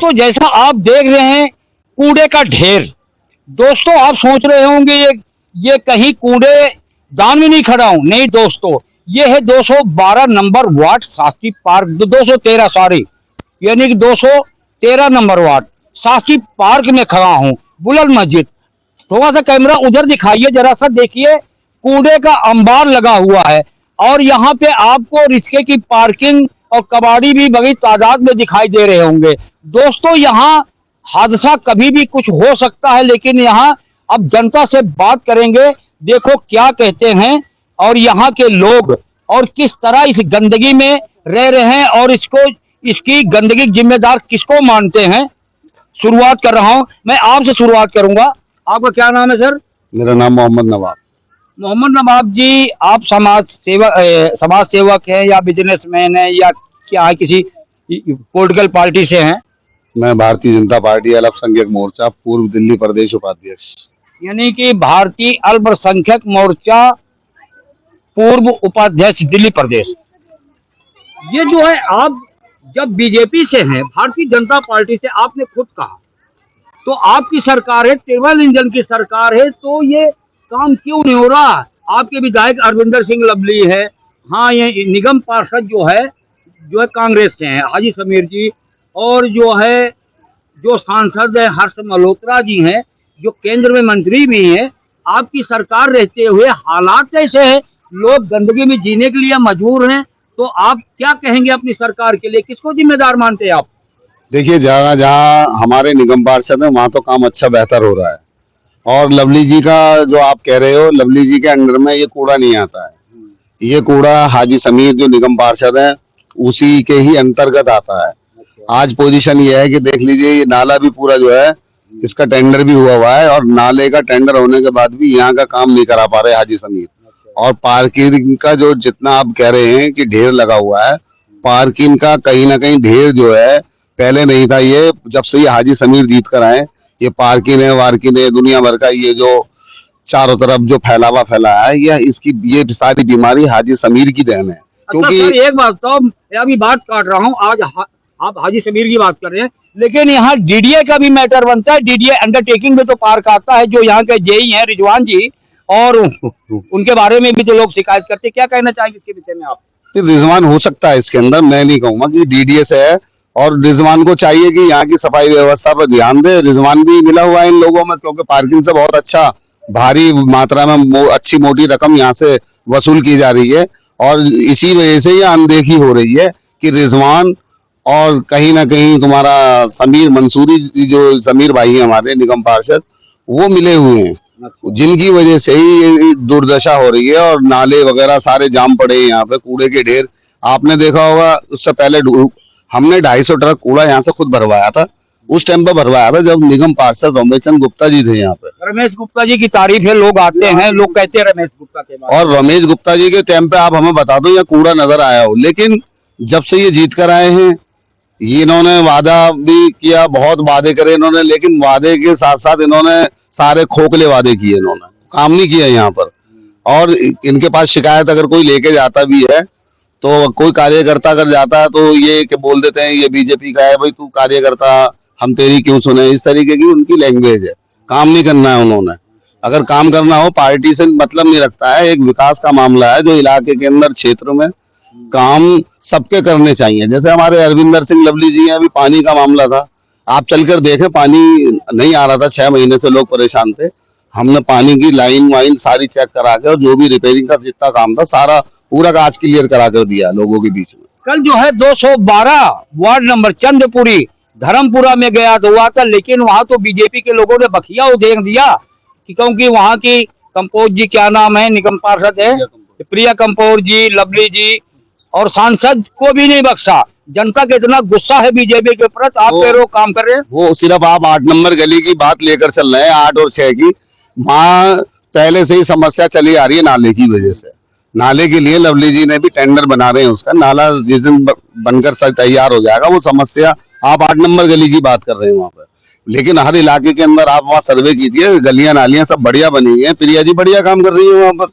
दोस्तों जैसा आप देख रहे हैं कूड़े का ढेर। दोस्तों आप सोच रहे होंगे ये कहीं कूड़े दान में नहीं खड़ा हूं, नहीं दोस्तों, ये है 212 नंबर वार्ड साकी पार्क, 213 सॉरी, यानी कि 213 नंबर वार्ड साकी पार्क में खड़ा हूं, बुलंद मस्जिद। थोड़ा सा कैमरा उधर दिखाइए, जरा सा देखिए, कूड़े का अंबार लगा हुआ है और यहाँ पे आपको रिक्शे की पार्किंग और कबाड़ी भी बड़ी तादाद में दिखाई दे रहे होंगे। दोस्तों यहाँ हादसा कभी भी कुछ हो सकता है, लेकिन यहाँ अब जनता से बात करेंगे, देखो क्या कहते हैं और यहाँ के लोग और किस तरह इस गंदगी में रह रहे हैं और इसकी गंदगी जिम्मेदार किसको मानते हैं। शुरुआत कर रहा हूं, मैं आपसे शुरुआत करूंगा। आपका क्या नाम है सर? मेरा नाम मोहम्मद नवाब। मोहम्मद नवाब जी, आप समाज सेवक हैं या बिजनेसमैन हैं या क्या है, किसी पॉलिटिकल पार्टी से हैं? मैं भारतीय जनता पार्टी अल्पसंख्यक मोर्चा पूर्व दिल्ली प्रदेश उपाध्यक्ष। यानी कि भारतीय अल्पसंख्यक मोर्चा पूर्व उपाध्यक्ष दिल्ली प्रदेश। ये जो है, आप जब बीजेपी से हैं, भारतीय जनता पार्टी से, आपने खुद कहा तो आपकी सरकार है, ट्रिपल इंजन की सरकार है, तो ये काम क्यों नहीं हो रहा? आपके विधायक अरविंदर सिंह लवली है, हाँ, ये निगम पार्षद जो है कांग्रेस से हैं, हाजी समीर जी, और जो सांसद है हर्ष मल्होत्रा जी हैं, जो केंद्र में मंत्री भी हैं। आपकी सरकार रहते हुए हालात कैसे हैं? लोग गंदगी में जीने के लिए मजबूर हैं, तो आप क्या कहेंगे अपनी सरकार के लिए? किसको जिम्मेदार मानते हैं आप? देखिए, जहाँ जहाँ हमारे निगम पार्षद है वहाँ तो काम अच्छा बेहतर हो रहा है, और लवली जी का जो आप कह रहे हो, लवली जी के अंडर में ये कूड़ा नहीं आता है। ये कूड़ा हाजी समीर जो निगम पार्षद है उसी के ही अंतर्गत आता है। आज पोजीशन ये है कि देख लीजिए, ये नाला भी पूरा जो है इसका टेंडर भी हुआ है, और नाले का टेंडर होने के बाद भी यहाँ का काम नहीं करा पा रहे हाजी समीर। और पार्किंग का जो जितना आप कह रहे हैं कि ढेर लगा हुआ है, पार्किंग का कहीं ना कहीं ढेर जो है पहले नहीं था। ये जब से ये हाजी समीर जीत कर आए, ये पार्किंग है वार्किंग है, दुनिया भर का ये जो चारों तरफ जो फैला है, ये सारी बीमारी हाजी समीर की देन है। क्योंकि एक बात तो मैं अभी बात काट रहा हूँ, आज आप हाजी समीर की बात कर रहे हैं, लेकिन यहाँ डीडीए का भी मैटर बनता है। डीडीए अंडरटेकिंग में तो पार्क आता है, जो यहाँ के जेई हैं रिजवान जी, और उनके बारे में भी तो लोग शिकायत करते हैं। क्या कहना चाहेंगे इसके विषय में आप? रिजवान हो सकता है इसके अंदर, मैं नहीं कहूंगा कि डीडीए से है, और रिजवान को चाहिए कि यहाँ की सफाई व्यवस्था पर ध्यान दे। रिजवान भी मिला हुआ है इन लोगों में, क्योंकि पार्किंग से बहुत अच्छा भारी मात्रा में अच्छी मोटी रकम यहाँ से वसूल की जा रही है, और इसी वजह से ये अनदेखी हो रही है कि रिजवान और कहीं ना कहीं तुम्हारा समीर मंसूरी, जो समीर भाई है हमारे निगम पार्षद, वो मिले हुए हैं, जिनकी वजह से ही ये दुर्दशा हो रही है। और नाले वगैरह सारे जाम पड़े हैं, यहाँ पे कूड़े के ढेर आपने देखा होगा। उससे पहले हमने 250 ट्रक कूड़ा यहाँ से खुद भरवाया था, उस टाइम पे भरवाया था जब निगम पार्षद रमेश गुप्ता जी थे यहाँ पे। रमेश गुप्ता जी की तारीफ है, लोग आते हैं, लोग कहते हैं रमेश गुप्ता के बारे में। और रमेश गुप्ता जी के टाइम पे आप हमें बता दो यहाँ कूड़ा नजर आया हो, लेकिन जब से ये जीत कर आए हैं, ये इन्होंने वादा भी किया, बहुत वादे करे इन्होंने, लेकिन वादे के साथ साथ इन्होंने सारे खोखले वादे किए, इन्होंने काम नहीं किया यहाँ पर। और इनके पास शिकायत अगर कोई लेके जाता भी है, तो कोई कार्यकर्ता अगर जाता है तो ये कि बोल देते हैं ये बीजेपी का है, भाई तू कार्यकर्ता, हम तेरी क्यों सुने, इस तरीके की उनकी लैंग्वेज है। काम नहीं करना है उन्होंने, अगर काम करना हो पार्टी से मतलब नहीं रखता है। एक विकास का मामला है जो इलाके के अंदर क्षेत्र में काम सबके करने चाहिए। जैसे हमारे अरविंदर सिंह लवली जी हैं, अभी पानी का मामला था, आप चलकर देखें, पानी नहीं आ रहा था, 6 महीने से लोग परेशान थे। हमने पानी की लाइन वाइन सारी चेक करा के, और जो भी रिपेयरिंग का जितना काम था सारा पूरा काज क्लियर करा कर दिया लोगों के बीच में। कल जो है 212 वार्ड नंबर चंद्रपुरी धर्मपुरा में गया तो हुआ था, लेकिन वहां तो बीजेपी के लोगों ने बखिया उधेड़ दिया, क्योंकि वहां की कंपोज जी, क्या नाम है, निगम पार्षद है प्रिया कंपोज जी, लवली जी, और सांसद को भी नहीं बख्शा। जनता का इतना गुस्सा है बीजेपी के प्रति, आप कह रहे हो काम कर रहे हैं। वो सिर्फ आप 8 नंबर गली की बात लेकर चल रहे हैं, 8 और 6 की, वहाँ पहले से ही समस्या चली आ रही है नाले की वजह से। नाले के लिए लवली जी ने भी टेंडर बना रहे हैं, उसका नाला जिस दिन बनकर सब तैयार हो जाएगा, वो समस्या, आप 8 नंबर गली की बात कर रहे हैं वहाँ पर, लेकिन हर इलाके के अंदर आप वहाँ सर्वे कीजिए, गलियां नालियां सब बढ़िया बनी हुई है। प्रिया जी बढ़िया काम कर रही है वहाँ पर।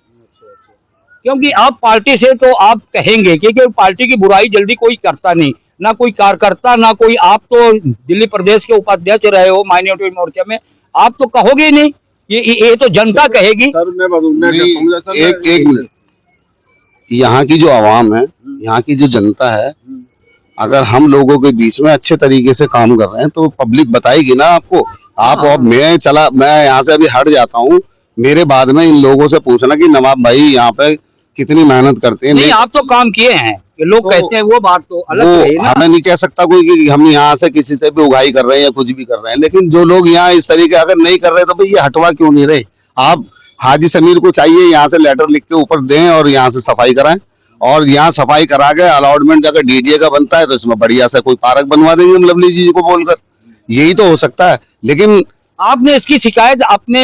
क्योंकि आप पार्टी से तो आप कहेंगे, क्योंकि पार्टी की बुराई जल्दी कोई करता नहीं, ना कोई कार्यकर्ता, ना कोई, आप तो दिल्ली प्रदेश के उपाध्यक्ष रहे हो माइनॉरिटी मोर्चा में, आप तो कहोगे ही नहीं, ये तो जनता कहेगी। सर मैं नहीं, एक मिनट, यहाँ की जो आवाम है, यहाँ की जो जनता है, अगर हम लोगों के बीच में अच्छे तरीके से काम कर रहे हैं तो पब्लिक बताएगी ना आपको। आप और मैं यहाँ से अभी हट जाता हूँ, मेरे बाद में इन लोगों से पूछना कि नवाब भाई यहाँ पे कितनी मेहनत करते हैं। नहीं, आप तो काम किए हैं, ये लोग कहते हैं, वो बात तो अलग वो रही ना। हमें नहीं कह सकता कोई कि हम यहाँ से किसी से भी उगाही कर रहे हैं या कुछ भी कर रहे हैं, लेकिन जो लोग यहाँ इस तरीके अगर नहीं कर रहे तो भाई ये हटवा क्यों नहीं रहे। आप हाजी समीर को चाहिए यहाँ से लेटर लिख के ऊपर दें और यहाँ से सफाई कराएं, और यहाँ सफाई करा के अलॉटमेंट अगर डीडीए का बनता है तो इसमें बढ़िया से कोई पार्क बनवा देंगे हम लवली जी को बोलकर, यही तो हो सकता है। लेकिन आपने इसकी शिकायत अपने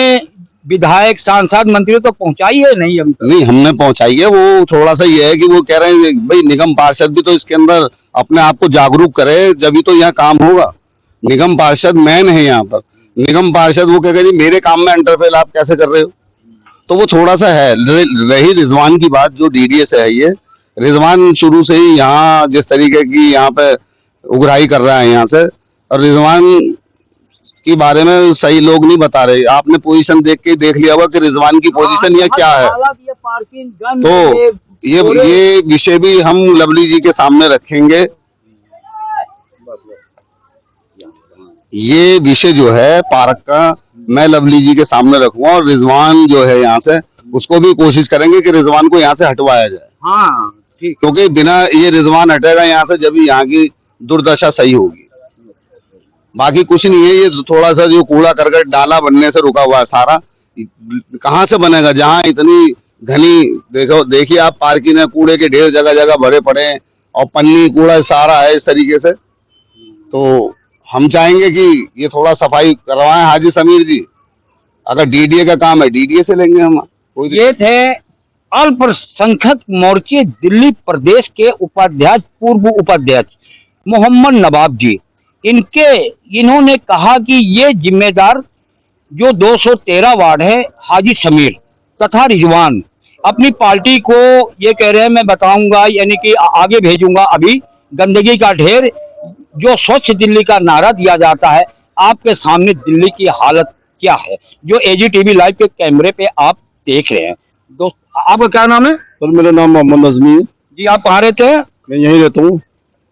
विधायक, सांसद, मंत्री तक पहुंचाई है? नहीं अभी तक? नहीं हमने पहुंचाई है। वो थोड़ा सा ये है कि वो कह रहे हैं भाई निगम पार्षद भी तो इसके अंदर अपने आप को जागरूक करे, जब तो यहाँ काम होगा। निगम पार्षद मैन है यहाँ पर, निगम पार्षद वो कहेगा जी मेरे काम में इंटरफेयर आप कैसे कर रहे हो, तो वो थोड़ा सा है। रही रिजवान की बात, जो डीडीए से है, ये रिजवान शुरू से ही यहाँ जिस तरीके की यहाँ पे उगराही कर रहा है यहाँ से, और रिजवान के बारे में सही लोग नहीं बता रहे। आपने पोजीशन देख के देख लिया होगा कि रिजवान की पोजीशन ये क्या है। तो ये विषय भी हम लवली जी के सामने रखेंगे। ये विषय जो है पार्क का मैं लवली जी के सामने रखूंगा, और रिजवान जो है यहाँ से उसको भी कोशिश करेंगे कि रिजवान को यहाँ से हटवाया जाए। हाँ ठीक, क्योंकि बिना ये रिजवान हटेगा यहाँ से जब यहाँ की दुर्दशा सही होगी। बाकी कुछ नहीं है, ये थोड़ा सा जो कूड़ा करकट डाला बनने से रुका हुआ है सारा, कहाँ से बनेगा जहाँ इतनी घनी, देखिए आप पार्किंग है, कूड़े के ढेर जगह जगह भरे पड़े हैं और पन्नी कूड़ा सारा है इस तरीके से। तो हम चाहेंगे कि ये थोड़ा सफाई करवाएं हाजी समीर जी। अगर डीडीए का काम है डीडीए से लेंगे हम। ये थे अल्पसंख्यक मोर्चे दिल्ली प्रदेश के उपाध्यक्ष, पूर्व उपाध्यक्ष मोहम्मद नवाब जी। इन्होंने कहा कि ये जिम्मेदार जो 213 वार्ड है हाजी समीर तथा रिजवान अपनी पार्टी को ये कह रहे हैं, मैं बताऊंगा यानी कि आगे भेजूंगा अभी, गंदगी का ढेर, जो स्वच्छ दिल्ली का नारा दिया जाता है, आपके सामने दिल्ली की हालत क्या है, जो एजीटीवी लाइव के कैमरे पे आप देख रहे हैं। दोस्त, आपका क्या नाम है? सर मेरा नाम मोहम्मद नजमी है जी। आप कहाँ रहते हैं? मैं यहीं रहता हूँ।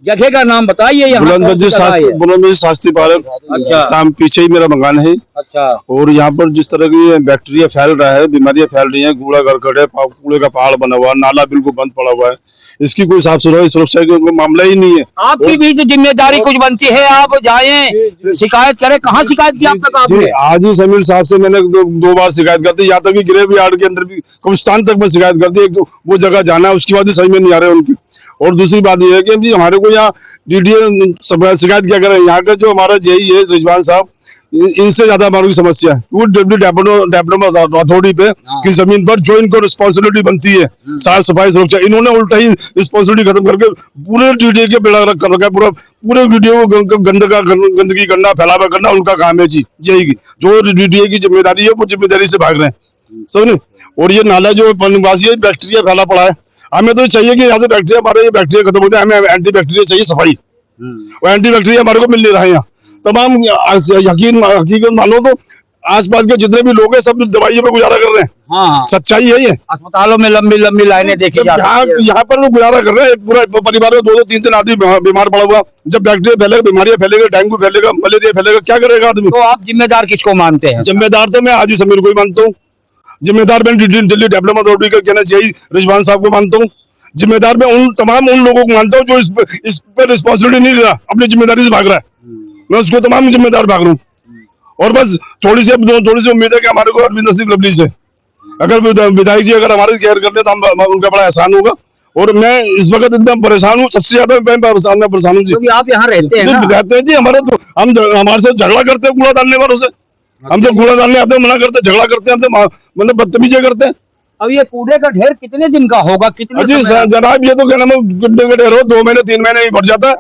जगह का नाम बताइए। यहाँ बुलंदजी शास्त्री पार्क। अच्छा, शाम पीछे ही मेरा मकान है। अच्छा। और यहाँ पर जिस तरह की बैक्टीरिया फैल रहा है, बीमारियां फैल रही हैं, कूड़ा करकट है, कूड़े का पहाड़ बना हुआ है, नाला बिल्कुल बंद पड़ा हुआ है, इसकी कोई साफ सफाई सुरक्षा का मामला ही नहीं है। आपकी भी तो जिम्मेदारी कुछ बनती है, आप जाएं शिकायत करें। कहाँ शिकायत की आप तक? आपने हाजी समीर साहब से मैंने दो बार शिकायत कर दी, यहाँ तक कि ग्रेव यार्ड के अंदर भी कब्रिस्तान तक में शिकायत कर दी। वो जगह जाना है, उसकी बात समझ में नहीं आ रही उनकी। और दूसरी बात यह है कि जी हमारे को यहाँ डीडीए शिकायत क्या करें, यहाँ का जो हमारा जेई है रिजवान साहब, इनसे ज्यादा हमारी समस्या है वो डेवलपमेंट अथॉरिटी पे की जमीन पर जो इनको रिस्पॉन्सिबिलिटी बनती है साफ सफाई सुरक्षा, इन्होंने उल्टा ही रिस्पॉन्सिबिलिटी खत्म करके पूरे डीडीए के बेड़ा कर रखा है। पूरे डीडीए को गंदगी करना, फैलावा करना उनका काम है जी। यही जो डीडीए की जिम्मेदारी है वो जिम्मेदारी से भाग रहे हैं, समझ। और ये नाला जो निवासी है बैक्टीरिया फैला पड़ा है, हमें तो चाहिए कि यहाँ से बैक्टीरिया, हमारे ये बैक्टीरिया खत्म हो जाए, हमें एंटी बैक्टीरिया चाहिए सफाई, और एंटी बैक्टीरिया हमारे को मिल नहीं रहा है यहाँ। तमाम हकीकत मानो तो आसपास के जितने भी लोग हैं सब दवाइयों पे गुजारा कर रहे हैं। हाँ, सच्चाई है ये। अस्पतालों में लंबी लंबी लाइनें देखी जाती हैं। यहाँ पर तो गुजारा कर रहे हैं, पूरा परिवार में 2-3 आदमी बीमार पड़ा हुआ। जब बैक्टीरिया फैलेगा, बीमारियां फैलेगा, डेंगू फैलेगा, मलेरिया फैलेगा, क्या करेगा आदमी? तो आप जिम्मेदार किसको मानते हैं? जिम्मेदार तो मैं हाजी समीर को ही मानता हूँ। जिम्मेदार मैं दिल्ली डेवलपमेंट अथॉरिटी का कहना चाहिए रिजवान साहब को मानता हूँ। जिम्मेदार मैं तमाम उन लोगों को मानता हूँ जो इस पर रिस्पॉन्सिबिलिटी नहीं ले रहा, अपनी जिम्मेदारी से भाग रहा है। मैं उसको तमाम जिम्मेदार भाग रहा हूँ। और बस थोड़ी सी उम्मीद है कि हमारे को अरविंद नसीब लवली से अगर विधायक जी अगर हमारी केयर कर ले तो उनका बड़ा एहसान होगा। और मैं इस वक्त एकदम परेशान हूँ, सबसे ज्यादा मैं परेशान हूँ जी। क्योंकि आप यहाँ रहते हैं ना? रहते हैं जी। हमारे से झगड़ा करते हैं कूड़ा डालने वालों से। हम तो कूड़ा डालने आते हैं मना करते हैं, झगड़ा करते हैं हमसे, मतलब बदतमीजी करते हैं। अब ये कूड़े का ढेर कितने दिन का होगा? कितने जी जनाब, ये तो क्या नाम है, कूड़े का ढेर हो 2 महीने 3 महीने ही बढ़ जाता है।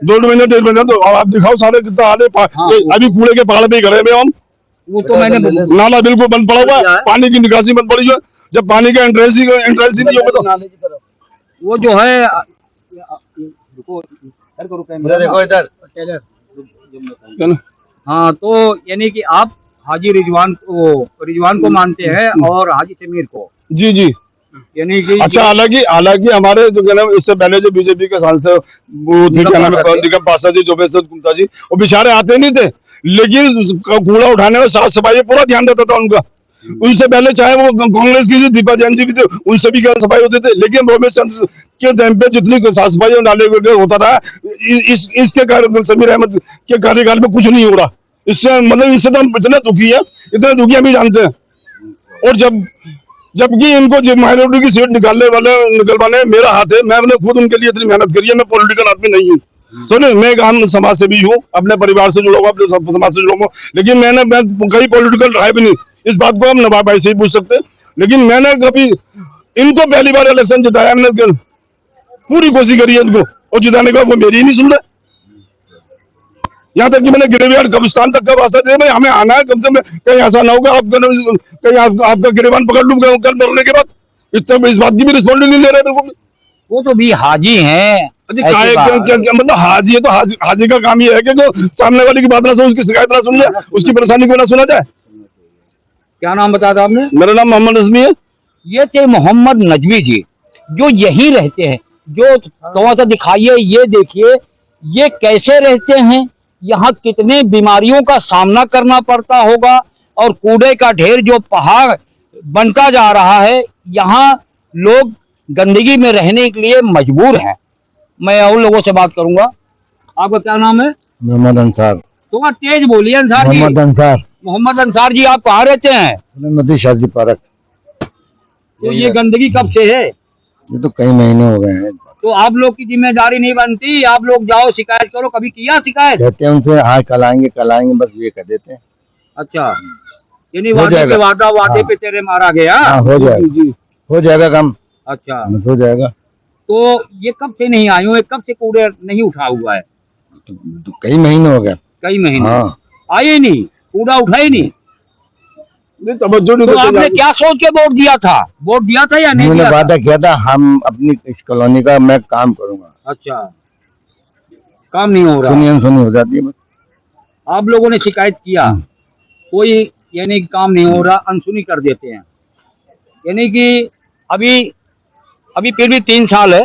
2 महीने 1.5 महीने तो आप दिखाओ सारे कितना आले। अभी कूड़े के पहाड़ पे ही खड़े हुए हम। वो तो मैंने नाला बिल्कुल बंद पड़ा हुआ है, पानी की निकासी बंद पड़ी हुई है। जब पानी का एंट्रेंस ही नहीं होगा तो वो जो है रुको, इधर करो कैमरा, देखो इधर। है ना? हाँ, तो यानी कि आप हाजी रिजवान को मानते हैं और हाजी समीर को, जी जी। यानी कि अच्छा, हालांकि हमारे जो क्या नाम, इससे पहले जो बीजेपी के सांसद वो थे, क्या नाम है, निगम पासा जी, जोगेश्वर गुप्ता जी, वो बेचारे आते नहीं थे, लेकिन कूड़ा उठाने में, साफ सफाई पूरा ध्यान देता था उनका। उनसे पहले चाहे वो कांग्रेस की थी, दीपा जैन जी भी थे, उनसे भी क्या सफाई होते थे, लेकिन रमेश चंद्र के टाइम पे जितनी साफ सफाई नाले होता था, इसके कार्य समीर अहमद के कार्यकाल में कुछ नहीं हो रहा। इससे मतलब इससे तो हम इतने दुखी है, इतने दुखी हम भी जानते हैं। और जबकि इनको जो माइनॉरिटी की सीट निकलवाने मेरा हाथ है, मैंने खुद उनके लिए इतनी मेहनत करी है। मैं पॉलिटिकल आदमी नहीं हूँ, सुनिए, मैं एक आम समाज से भी हूँ, अपने परिवार से जुड़ा हुआ, अपने समाज से जुड़ा हुआ, लेकिन मैं कहीं पॉलिटिकल रहा भी नहीं। इस बात को हम नवाब भाई से ही पूछ सकते हैं, लेकिन मैंने कभी इनको पहली बार इलेक्शन जिताया, मैंने पूरी कोशिश करी है इनको, और जिताने का वो मेरी ही नहीं सुन रहे। यहाँ तक कि मैंने गिरेबान कब्रिस्तान तक का आशा दी, भाई हमें आना है, कम से कम कहीं ऐसा ना होगा कहीं आपका गिरेबान पकड़ लूँ कल मरने के बाद। इतना इस बात की भी रिस्पॉन्सिबिलिटी नहीं ले रहे बिल्कुल। वो तो भी हाजी हैं, मतलब हाजी है तो हाजी का काम ये है कि जो सामने वाले की बात ना सुन, उसकी शिकायत ना सुन ले, उसकी परेशानी को ना सुना जाए। क्या नाम बताया था आपने? मेरा नाम मोहम्मद नजमी है। ये थे मोहम्मद नजमी जी, जो यही रहते हैं। जो थोड़ा सा दिखाइए, ये देखिए ये कैसे रहते हैं, यहाँ कितने बीमारियों का सामना करना पड़ता होगा, और कूड़े का ढेर जो पहाड़ बनता जा रहा है, यहाँ लोग गंदगी में रहने के लिए मजबूर हैं। मैं उन लोगों से बात करूंगा। आपका क्या नाम है? मोहम्मद अंसार। थोड़ा तेज बोलिए अंसार जी। मोहम्मद अंसार। मोहम्मद अंसार जी, आप कहाँ रहते हैं? नदी शाजी पार्क। तो ये गंदगी कब से है? ये तो कई महीने हो गए हैं। तो आप लोग की जिम्मेदारी नहीं बनती? आप लोग जाओ शिकायत करो, कभी किया शिकायत? कहते हैं उनसे, हाँ कल आएंगे, बस ये कर देते हैं। अच्छा, यानी वादे पे वादे पे तेरे मारा गया। हाँ, हो जाएगा काम। अच्छा, हो जाएगा। तो ये कब से नहीं आए हुए, कब से कूड़े नहीं उठा हुआ है? तो कई महीने हो गए। कई महीने। हाँ। आए नहीं, कूड़ा उठा ही नहीं। तो आपने क्या सोच के वोट दिया था? वोट दिया था या नहीं? उन्होंने वादा किया था, हम अपनी इस कॉलोनी का मैं काम करूंगा। अच्छा, काम नहीं हो रहा। सुनी हो जाती है बस। आप लोगों ने शिकायत किया, कोई यानी कि काम नहीं हो रहा, अनसुनी कर देते हैं। यानी कि अभी फिर भी 3 साल है,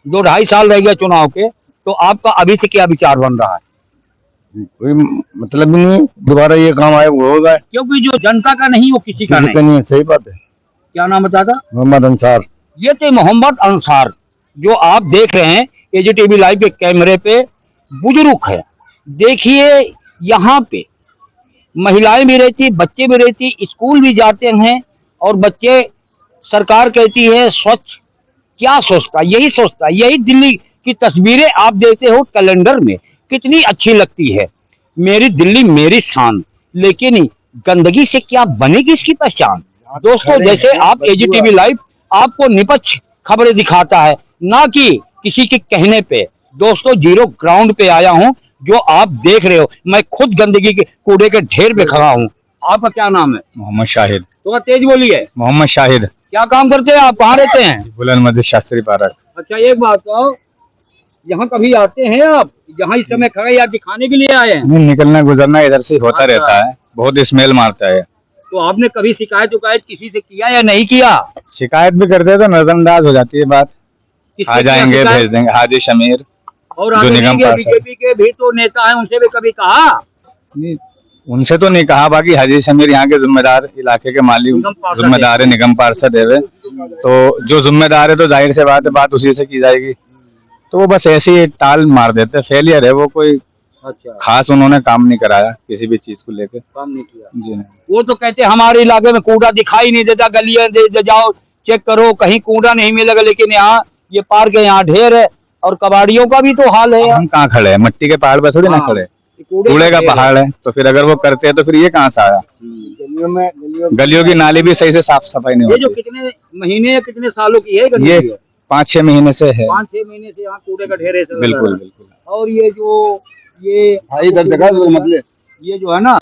2-2.5 साल रह गया चुनाव के, तो आपका अभी से क्या विचार बन रहा है? कोई मतलब ही नहीं, दोबारा ये काम आए वो होगा, क्योंकि जो जनता का नहीं वो किसी का नहीं। सही बात है। क्या नाम बता था? मोहम्मद अंसार। ये थे मोहम्मद अंसार, जो आप देख रहे हैं एजीटीवी लाइव के कैमरे पे। बुजुर्ग है, देखिए यहाँ पे महिलाएं भी रहती, बच्चे भी रहती, स्कूल भी जाते हैं, और बच्चे, सरकार कहती है स्वच्छ, क्या सोचता? यही सोचता। यही दिल्ली की तस्वीरें आप देते हो कैलेंडर में, कितनी अच्छी लगती है, मेरी दिल्ली मेरी शान, लेकिन गंदगी से क्या बनेगी इसकी पहचान? दोस्तों, जैसे आप एजीटीवी लाइव आपको निष्पक्ष खबरें दिखाता है, ना कि किसी के कहने पे। दोस्तों, जीरो ग्राउंड पे आया हूं, जो आप देख रहे हो। मैं खुद गंदगी के कूड़े के ढेर पे खड़ा हूं। आपका क्या नाम है? मोहम्मद शाहिद। तो तेज बोलिए। मोहम्मद शाहिद। क्या काम करते हैं आप? कहाँ रहते हैं? बुलंद मस्जिद शास्त्री पार्क। अच्छा, एक बात कहो, यहाँ कभी आते हैं आप? यहाँ इस समय खड़े या दिखाने के लिए आए हैं? नहीं, निकलना गुजरना इधर से होता रहता है, बहुत स्मेल मारता है। तो आपने कभी शिकायत किसी से किया या नहीं किया? शिकायत भी करते हैं तो नजरअंदाज हो जाती है बात। आ जाएंगे, भेज देंगे। हाजी समीर और जो निगम बीजेपी के भी तो नेता हैं, उनसे भी कभी कहा? नहीं, उनसे तो नहीं कहा। बाकी हाजी समीर यहाँ के जिम्मेदार, इलाके के मालिक जिम्मेदार है, निगम पार्षद है वे, तो जो जिम्मेदार है तो जाहिर से बात उसी से की जाएगी। तो वो बस ऐसे ही टाल मार देते, फेलियर है वो, कोई खास उन्होंने काम नहीं कराया किसी भी चीज को लेकर, काम नहीं किया जी। नहीं, वो तो कहते हमारे इलाके में कूड़ा दिखाई नहीं देता, गलियां दे जाओ चेक करो, कहीं कूड़ा नहीं मिलेगा, लेकिन यहाँ ये पार्क है, यहाँ ढेर है, और कबाड़ियों का भी तो हाल है। हम कहाँ खड़े हैं? मिट्टी के पहाड़ पर थोड़ी ना खड़े, कूड़े का पहाड़ है। तो फिर अगर वो करते हैं तो फिर ये कहाँ से आया? गलियों की नाली भी सही से साफ सफाई नहीं ये जो होती। कितने महीने कितने सालों की है गंदगी? ये 5-6 महीने से है। 5-6 महीने से यहाँ कूड़े का ढेर है। बिल्कुल बिल्कुल। और ये जो ये इधर जगह मतलब ये जो है ना,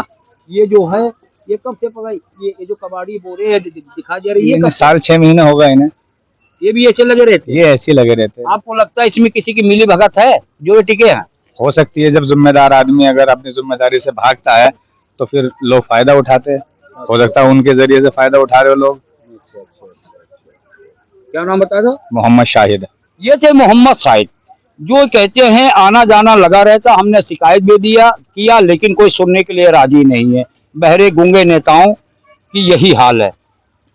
ये जो है ये कब से पका, ये जो कबाड़ी बोरे दिखाई दे रही है, इन्हें 6.5 महीने हो गए इन्हें, ये भी ऐसे लगे रहते हैं? ये ऐसे ही लगे रहते हैं। आपको लगता है इसमें किसी की मिली भगत है जो ये टिके हैं? हो सकती है, जब जिम्मेदार आदमी अगर अपनी जिम्मेदारी से भागता है तो फिर लोग फायदा उठाते हैं, हो सकता है उनके जरिए से फायदा उठा रहे हो लोग। क्या नाम बता दो? मोहम्मद शाहिद। ये थे मोहम्मद शाहिद, जो कहते हैं आना जाना लगा रहता, हमने शिकायत भी किया लेकिन कोई सुनने के लिए राजी नहीं है। बहरे गूंगे नेताओं की यही हाल है।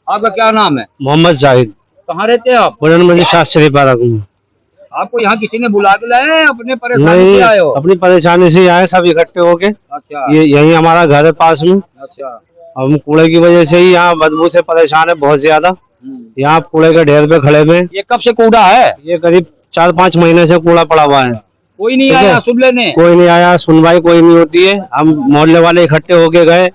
आपका क्या नाम है? मोहम्मद जाहिद, कहाँ रहते हैं आप? बुलंद मस्जिद शाह शरीफ पार्क में। आपको यहाँ किसी ने बुला के लाया है, अपने परेशानी नहीं, से आए हो? अपनी परेशानी से आए सब इकट्ठे होके। अच्छा ये यही हमारा घर है पास में। अच्छा। हम कूड़े की वजह से ही यहाँ बदबू से परेशान है बहुत ज्यादा। यहाँ कूड़े के ढेर पे खड़े हुए। ये कब से कूड़ा है? ये करीब 4-5 महीने से कूड़ा पड़ा हुआ है। कोई नहीं ठीक है। आया सुन लेने? कोई नहीं आया, सुनवाई कोई नहीं होती है। हम मोहल्ले वाले इकट्ठे होके गए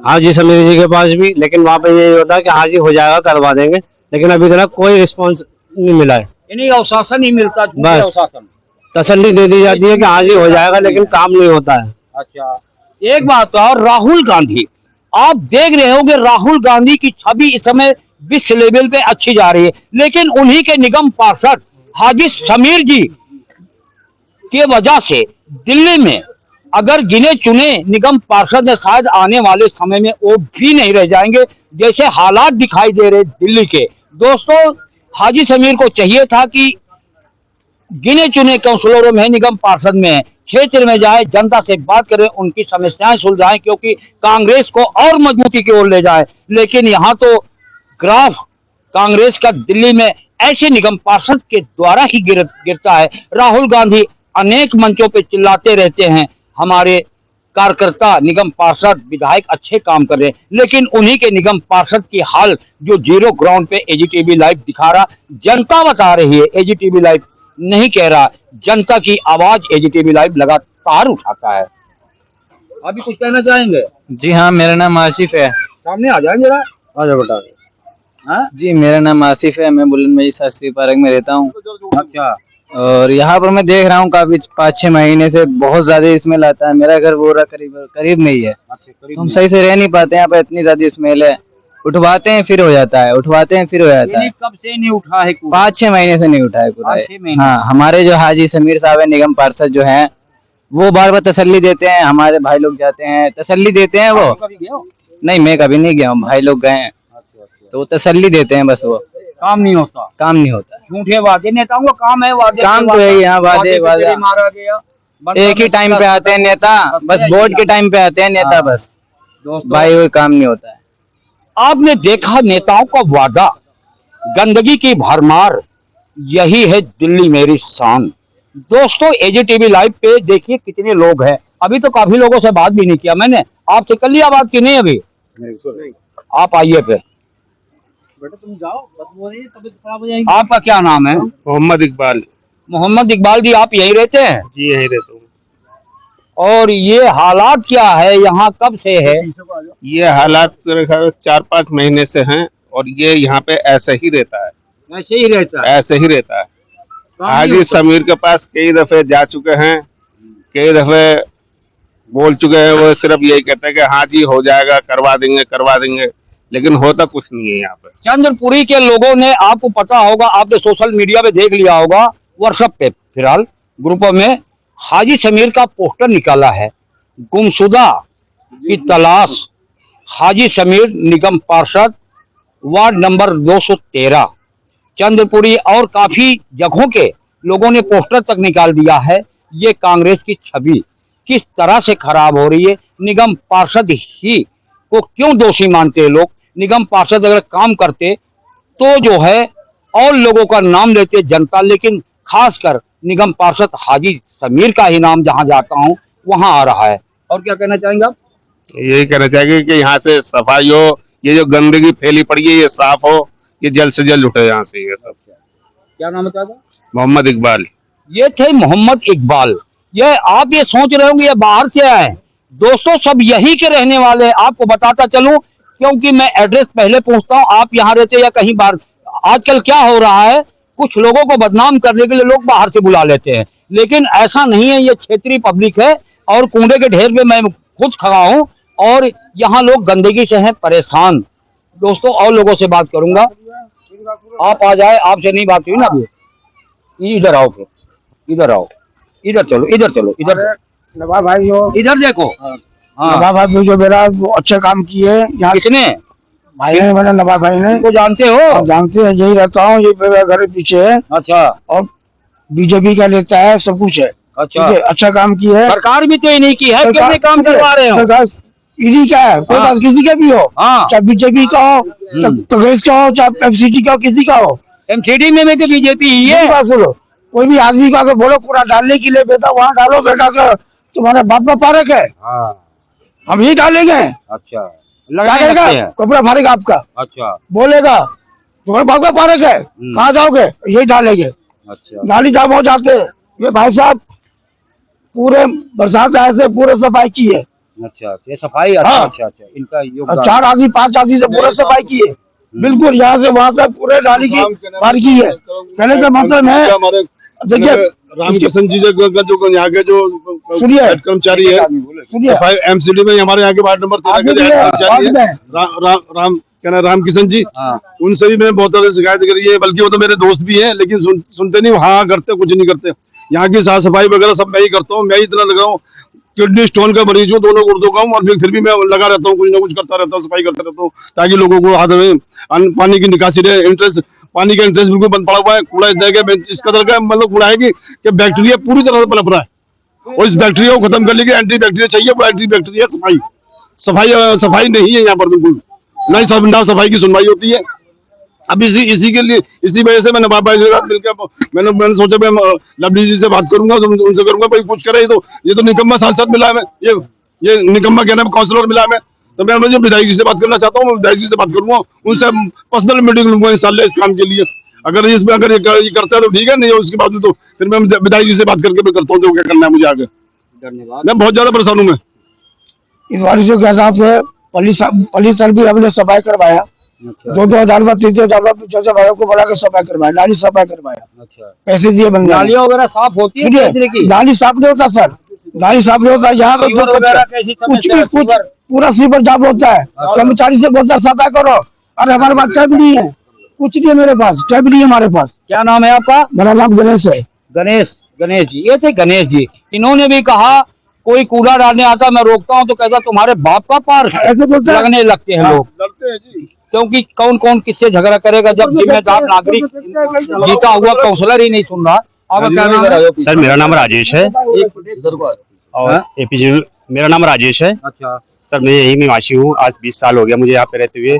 हाजी समीर जी के पास भी, लेकिन वहाँ पे यही होता है कि हाजी हो जाएगा, करवा देंगे, लेकिन अभी तक कोई रिस्पॉन्स नहीं मिला है। इन्हीं अवशासन नहीं मिलता, बस। अवशासन। तसल्ली दे दी जाती है कि हाजी हो जाएगा, लेकिन काम नहीं होता है। अच्छा, एक बात और, राहुल गांधी, आप देख रहे हो कि राहुल गांधी की छवि इस समय विश्व लेवल पे अच्छी जा रही है, लेकिन उन्हीं के निगम पार्षद हाजी समीर जी के वजह से दिल्ली में अगर गिने चुने निगम पार्षद है, शायद आने वाले समय में वो भी नहीं रह जाएंगे। जैसे हालात दिखाई दे रहे दिल्ली के, दोस्तों हाजी समीर को चाहिए था कि गिने चुने काउंसिलरों में, निगम पार्षद में, क्षेत्र में जाए, जनता से बात करें, उनकी समस्याएं सुलझाएं, क्योंकि कांग्रेस को और मजबूती की ओर ले जाए। लेकिन यहाँ तो ग्राफ कांग्रेस का दिल्ली में ऐसे निगम पार्षद के द्वारा ही गिरता है। राहुल गांधी अनेक मंचों पे चिल्लाते रहते हैं हमारे कार्यकर्ता, निगम पार्षद, विधायक अच्छे काम कर रहे हैं, लेकिन उन्हीं के निगम पार्षद की हाल जो जीरो ग्राउंड पे एजीटीवी लाइव दिखा रहा, जनता बता रही है, एजीटीवी लाइव नहीं कह रहा, जनता की आवाज एजीटीवी लाइव लगातार उठाता है। अभी कुछ कहना चाहेंगे? जी हाँ, मेरा नाम आसिफ है। सामने आ जाए जरा। आ जाओ बेटा। हाँ? जी, मेरा नाम आसिफ है, मैं बुलंद मस्जिद शाह शरीफ पार्क में रहता हूँ। अच्छा। और यहाँ पर मैं देख रहा हूँ काफी 5-6 महीने से बहुत ज्यादा स्मेल आता है। मेरा घर बोरा करीब नहीं है, हम सही से रह नहीं पाते, यहाँ पर इतनी ज्यादा स्मेल है। उठवाते हैं फिर हो जाता है, उठवाते हैं फिर हो जाता है। कब से नहीं उठा है? 5-6 महीने से नहीं उठा है पूरा। 5-6 महीने। हाँ, हमारे जो हाजी समीर साहब है, निगम पार्षद जो हैं, वो बार बार तसल्ली देते हैं। हमारे भाई लोग जाते हैं, तसल्ली देते हैं। वो कभी गए हो? नहीं, मैं कभी नहीं गया हूँ, भाई लोग गए हैं, तो वो तसल्ली देते हैं, बस वो काम नहीं होता। काम नहीं होता। झूठे वादे, नेताओं का काम है वादे। काम तो है यहाँ, वादे वादे। मारा गया, एक ही टाइम पे आते हैं नेता, बस वोट के टाइम पे आते हैं नेता, बस भाई वो काम नहीं होता है। आपने देखा नेताओं का वादा, गंदगी की भरमार, यही है दिल्ली मेरी शान। दोस्तों एजीटीवी लाइव पे देखिए कितने लोग हैं। अभी तो काफी लोगों से बात भी नहीं किया मैंने, आपसे कर लिया बात की नहीं अभी? आप आइए फिर। बेटा तुम जाओ, तबीयत खराब हो जाएगी। आपका क्या नाम है? मोहम्मद इकबाल। मोहम्मद इकबाल जी, आप यहीं रहते हैं? जी यहीं रहता हूँ। और ये हालात क्या है यहाँ, कब से है? ये हालात 4-5 महीने से हैं और ये यहाँ पे ऐसे ही रहता है, ऐसे ही रहता है। ऐसे ही रहता है। हाजी समीर के पास कई दफे जा चुके हैं, कई दफे बोल चुके हैं, वो सिर्फ यही कहते हैं कि हाँ जी हो जाएगा, करवा देंगे, लेकिन होता कुछ नहीं है यहाँ पे। चंद्रपुरी के लोगों ने, आपको पता होगा, आपने सोशल मीडिया पे देख लिया होगा, व्हाट्सएप पे फिलहाल ग्रुपों में हाजी समीर का पोस्टर निकाला है, गुमशुदा की तलाश, हाजी समीर निगम पार्षद, वार्ड नंबर 213, चंद्रपुरी, और काफी जगहों के लोगों ने पोस्टर तक निकाल दिया है। ये कांग्रेस की छवि किस तरह से खराब हो रही है। निगम पार्षद ही को क्यों दोषी मानते हैं लोग? निगम पार्षद अगर काम करते तो जो है और लोगों का नाम लेते जनता, लेकिन खासकर निगम पार्षद हाजी समीर का ही नाम जहां जाता हूं वहां आ रहा है। और क्या कहना चाहेंगे आप? यही कहना चाहेंगे कि यहाँ से सफाई हो, ये जो गंदगी फैली पड़ी है ये साफ हो, ये जल्द से जल्द उठे यहाँ से। ये सब क्या नाम है? मोहम्मद इकबाल। ये थे मोहम्मद इकबाल। ये आप ये सोच रहे होंगे ये बाहर से आए, दोस्तों सब यही के रहने वाले हैं। आपको बताता चलूं, क्योंकि मैं एड्रेस पहले पूछता हूं, आप यहाँ रहते या कहीं बाहर। आजकल क्या हो रहा है, कुछ लोगों को बदनाम करने के लिए लोग बाहर से बुला लेते हैं, लेकिन ऐसा नहीं है। ये क्षेत्रीय पब्लिक है और कूड़े के ढेर पे मैं खुद खड़ा हूं और यहाँ लोग गंदगी से हैं परेशान। दोस्तों और लोगों से बात करूंगा, आप आ जाए, आपसे नहीं बात हुई ना अभी, इधर आओ, फिर इधर आओ, इधर चलो, इधर चलो, इधर नवाब भाई जो इधर देखो। हाँ, नवाब भाई जो मेरा वो अच्छे काम किए यहाँ किसने? भाई ने, मैंने नवाब भाई ने, को जानते हो? आप जानते हैं, यही रहता हूँ, ये मेरा घर के पीछे है अच्छा और बीजेपी का नेता है, सब कुछ है। अच्छा, ठीक है, अच्छा काम किया है। सरकार भी तो ये नहीं की है, सरकार- कैसे काम करवा रहे हो? सरकार इन्हीं का है, कोई हाँ। बात किसी का भी हो, हाँ, चाहे बीजेपी का हो, कांग्रेस का हो, चाहे एफसीटी का हो, किसी का हो। एमसीडी में भी तो बीजेपी ही है। मेरी बात सुनो, कोई भी आदमी को अगर बोलो पूरा डालने के लिए, बेटा वहाँ डालो, बेटा का तुम्हारे बाप का पारक है, हाँ, हम ही डालेंगे। अच्छा, क्या लगाने करेगा? लगते हैं। कपड़ा फाड़ेगा आपका, अच्छा, बोलेगा तुम्हारे बाप का पारक है, कहाँ जाओगे, यही डालेंगे। अच्छा, नाली जाम हो जाते हैं। ये भाई साहब पूरे बरसात आए से पूरे सफाई की है, अच्छा, ये सफाई, अच्छा, हाँ। अच्छा, अच्छा, इनका और योगदान। 4 आदमी 5 आदमी से पूरे सफाई की है, बिल्कुल यहाँ से वहाँ तक पूरे नाली की पार की है। कहने का मतलब है, हमारे देखिए रामकिशन जी जो यहाँ के जो सुनिए, हेड कर्मचारी है, सुनिए, सफाई एमसीडी में हमारे यहाँ के वार्ड नंबर 13 आगे के भी हेड है, कर्मचारी आगे है, है। क्या नाम, रामकिशन जी, हाँ, उनसे भी मैंने बहुत ज्यादा शिकायत करी है, बल्कि वो तो मेरे दोस्त भी हैं, लेकिन सुनते नहीं, हाँ करते, कुछ नहीं करते। यहाँ की साफ सफाई वगैरह सब मैं ही करता हूँ, मैं ही इतना लगा हूँ, किडनी स्टोन का मरीज हूँ, दोनों गुर्दों का हूँ, और फिर भी मैं लगा रहता हूँ, कुछ ना कुछ करता रहता हूँ, सफाई करता रहता हूँ, ताकि लोगों को हाथ में पानी की निकासी रहे। इंटरेस्ट, पानी का इंटरेस्ट बिल्कुल बंद पड़ा हुआ है, कूड़ा इस जगह इस कदर का मतलब कूड़ा है कि बैक्टीरिया पूरी तरह से पनप रहा है, और इस बैक्टीरिया को खत्म करने के एंटी बैक्टीरिया चाहिए, वो एंटी बैक्टीरिया सफाई नहीं है यहाँ पर बिल्कुल, ना सफाई की सुनवाई होती है। अब इसी के लिए, इसी वजह से मैं नवाब भाई के साथ मिलकर मैंने सोचा मैं लवली जी से बात करूंगा, तो उनसे करूंगा भाई कुछ करे। ये तो निकम्मा सांसद मिला है, ये निकम्मा क्या नाम काउंसलर मिला है, तो मैं मुझे विधायक जी से बात करना चाहता हूँ, मैं विधायक जी से बात करूंगा, उनसे पर्सनल मीटिंग लूंगा इंशाल्लाह इस काम के लिए। अगर इसमें अगर ये करता है तो ठीक है, नहीं उसके बाद तो फिर मैं विधायक जी से बात करके मैं करता हूँ जो क्या करना है मुझे आगे। धन्यवाद। मैं बहुत ज्यादा परेशान हूँ मैं इस बारिश के हिसाब से पली सर भी हमने सफाई करवाया, अच्छा, 2,000 बार 3,000 बार पीछे भाइयों को बोला के सफाई करवाया, नाली सफाई करवाया, अच्छा, पैसे दिए बन गए। नालियाँ वगैरह साफ होती है कचरे की? नाली साफ नहीं होता सर, नाली साफ नहीं होता यहाँ पे, सीवर वगैरह कैसी कुछ समस्या भी है? कुछ सीवर? पूरा सीवर जाम होता है, कर्मचारी से बोलता है सफाई करो, अरे हमारे पास टैब नहीं है, कुछ नहीं है मेरे पास, टैब नहीं है हमारे पास। क्या नाम है आपका? मेरा नाम गणेश है। गणेश जी, ये थे गणेश जी। इन्होंने भी कहा कोई कूड़ा डालने आता मैं रोकता हूँ तो कहता तुम्हारे बाप का पार्क है। ऐसे बोलते हैं। लगने लगते हैं लोग, लड़ते हैं जी। क्योंकि कौन कौन किससे झगड़ा करेगा जब जिम्मेदार नागरिक जीता हुआ काउंसलर ही नहीं सुन रहा। आपका क्या नाम है? सर मेरा नाम राजेश है और हाँ? एपीजे मेरा नाम राजेश है अच्छा, सर। मैं यही निवासी हूँ, आज 20 साल हो गया मुझे यहाँ पे रहते हुए।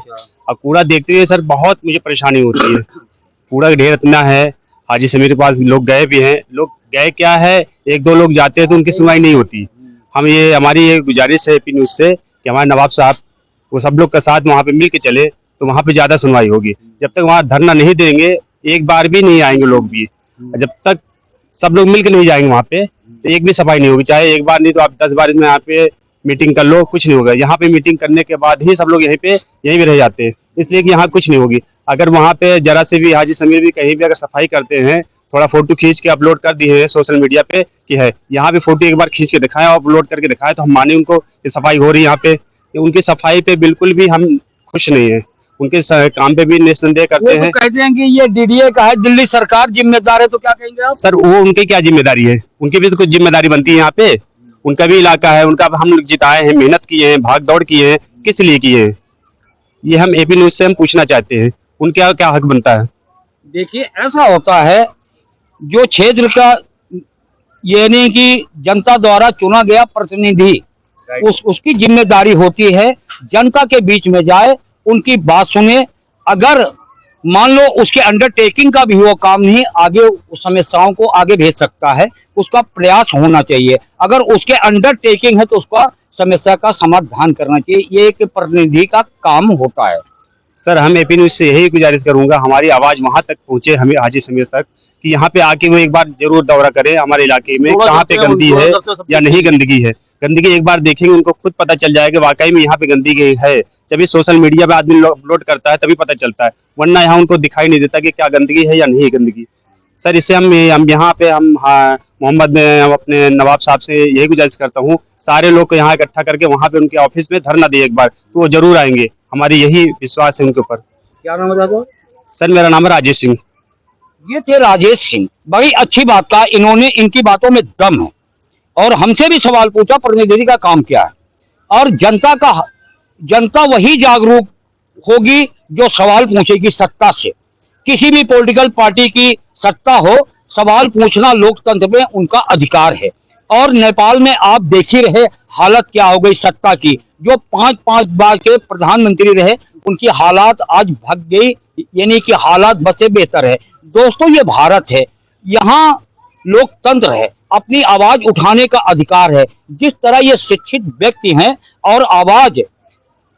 और कूड़ा देखते हुए सर बहुत मुझे परेशानी होती है। कूड़ा का ढेर इतना है, हाजी समीर के पास लोग गए भी हैं, लोग गए क्या है, 1-2 लोग जाते हैं तो उनकी सुनवाई नहीं होती। हमारी ये गुजारिश है एपी न्यूज से कि हमारे नवाब साहब वो सब लोग के साथ वहाँ पे मिल के चले तो वहाँ पे ज्यादा सुनवाई होगी। जब तक वहाँ धरना नहीं देंगे, एक बार भी नहीं आएंगे लोग भी, जब तक सब लोग मिल के नहीं जाएंगे वहाँ पे तो एक भी सफाई नहीं होगी। चाहे एक बार नहीं तो आप 10 बार में यहाँ पे मीटिंग कर लो, कुछ नहीं होगा। यहाँ पे मीटिंग करने के बाद ही सब लोग यहीं भी रह जाते हैं, इसलिए कि यहाँ कुछ नहीं होगी। अगर वहाँ पे जरा से भी हाजी समीर भी कहीं भी अगर सफाई करते हैं, थोड़ा फोटो खींच के अपलोड कर दिए हैं सोशल मीडिया पे कि है, यहाँ पे फोटो एक बार खींच के दिखाएं और अपलोड करके दिखाएं तो हम माने उनको कि सफाई हो रही है यहाँ पे। उनकी सफाई पे बिल्कुल भी हम खुश नहीं है, उनके काम पे भी निस्संदेह करते वो तो हैं। कहते हैं कि ये डीडीए का है, दिल्ली सरकार जिम्मेदार है, तो क्या कहेंगे आप? सर वो उनकी क्या जिम्मेदारी है, उनकी भी तो कुछ जिम्मेदारी बनती है। यहाँ पे उनका भी इलाका है, उनका हम लोग जिताए हैं, मेहनत किए हैं, भाग दौड़ किए हैं, किस लिए किए हैं, ये हम एपी न्यूज से हम पूछना चाहते हैं। उनका क्या हक बनता है? देखिए ऐसा होता है, जो क्षेत्र का यानी कि जनता द्वारा चुना गया प्रतिनिधि, उसकी जिम्मेदारी होती है जनता के बीच में जाए, उनकी बात सुने। अगर मान लो उसके अंडरटेकिंग का भी वो काम नहीं, आगे उस समस्याओं को आगे भेज सकता है, उसका प्रयास होना चाहिए। अगर उसके अंडरटेकिंग है तो उसका समस्या का समाधान करना चाहिए, ये एक प्रतिनिधि का काम होता है। सर हम एपी न्यूज से यही गुजारिश करूंगा, हमारी आवाज वहां तक पहुंचे, हमें हाजी समीर तक, कि यहाँ पे आके वो एक बार जरूर दौरा करें हमारे इलाके में, कहाँ पे गंदगी है या नहीं गंदगी है। गंदगी एक बार देखेंगे उनको खुद पता चल जाएगा वाकई में यहाँ पे गंदगी है। जब भी सोशल मीडिया पे आदमी अपलोड करता है तभी पता चलता है, वरना यहाँ उनको दिखाई नहीं देता कि क्या गंदगी है या नहीं गंदगी। सर इससे हम यहाँ पे मोहम्मद मैं अपने नवाब साहब से यही गुजारिश करता हूँ, सारे लोग को यहाँ इकट्ठा करके वहाँ पे उनके ऑफिस में धरना दे एक बार, तो वो जरूर आएंगे। हमारी यही विश्वास है उनके ऊपर। क्या नाम है आपका? सर मेरा नाम है राजेश सिंह। ये थे राजेश सिंह। बड़ी अच्छी बात कहा इन्होंने, इनकी बातों में दम है। और हमसे भी सवाल पूछा प्रतिनिधि का काम क्या है, और जनता वही जागरूक होगी जो सवाल पूछेगी सत्ता से। किसी भी पॉलिटिकल पार्टी की सत्ता हो, सवाल पूछना लोकतंत्र में उनका अधिकार है। और नेपाल में आप देख ही रहे हालत क्या हो गई सत्ता की। जो 5-5 बार के प्रधानमंत्री रहे उनकी हालात आज भग गई, यानी कि हालात बसे बेहतर है। दोस्तों ये भारत है, यहाँ लोकतंत्र है, अपनी आवाज उठाने का अधिकार है। जिस तरह ये शिक्षित व्यक्ति हैं और आवाज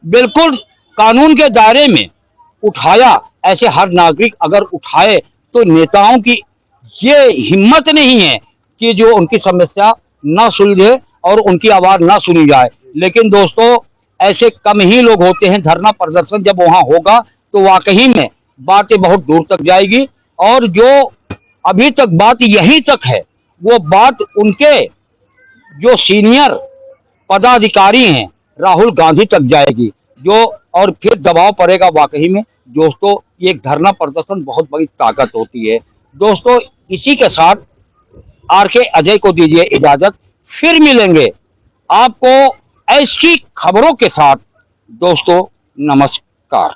बिल्कुल कानून के दायरे में उठाया, ऐसे हर नागरिक अगर उठाए तो नेताओं की ये हिम्मत नहीं है कि जो उनकी समस्या ना सुलझे और उनकी आवाज ना सुनी जाए। लेकिन दोस्तों ऐसे कम ही लोग होते हैं। धरना प्रदर्शन जब वहां होगा तो वाकई में बातें बहुत दूर तक जाएगी, और जो अभी तक बात यहीं तक है वो बात उनके जो सीनियर पदाधिकारी हैं राहुल गांधी तक जाएगी, जो और फिर दबाव पड़ेगा। वाकई में दोस्तों ये धरना प्रदर्शन बहुत बड़ी ताकत होती है। दोस्तों इसी के साथ आर.के. अजय को दीजिए इजाजत, फिर मिलेंगे आपको ऐसी खबरों के साथ। दोस्तों नमस्कार।